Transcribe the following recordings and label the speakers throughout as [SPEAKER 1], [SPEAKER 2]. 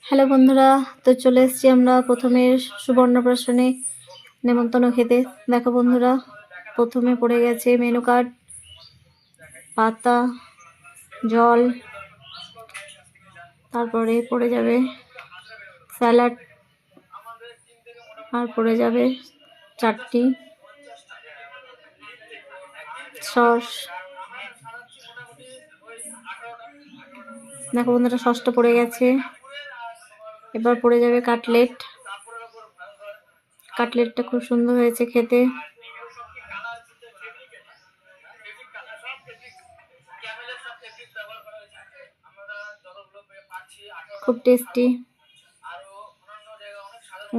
[SPEAKER 1] Hello বন্ধুরা, তো চলে এসেছি আমরা প্রথমে সুবর্ণপ্রাশনে নেমন্তন্ন খেতে। দেখো বন্ধুরা, প্রথমে পড়ে গেছে মেনু কার্ড, পাতা, জল, তারপরে পড়ে যাবে স্যালাড, আর পড়ে যাবে চাটনি, সস। দেখো বন্ধুরা, সসটা পড়ে গেছে। এবার পড়ে যাবে কাটলেট। কাটলেটটা খুব সুন্দর হয়েছে খেতে। খুব টেস্টি,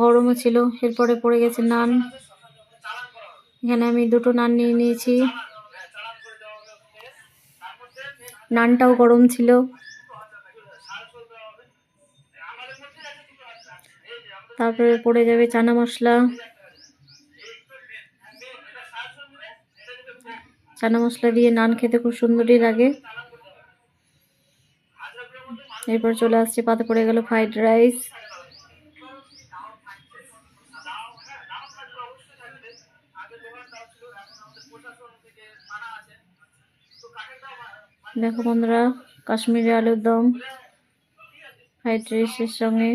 [SPEAKER 1] গরমও ছিল। এরপরে পড়ে গেছে নান। এখানে আমি দুটো নান নিয়ে নিয়েছি। নানটাও গরম ছিল। তারপরে পড়ে যাবে চানা মশলা। চানা মশলা দিয়ে নান খেতে খুব সুন্দরই লাগে। এরপর চলে আসছে, পাতে পড়ে গেল ফ্রাইড রাইস। দেখো বন্ধুরা, কাশ্মীরি আলুর দম ফ্রাইড রাইসের সঙ্গে।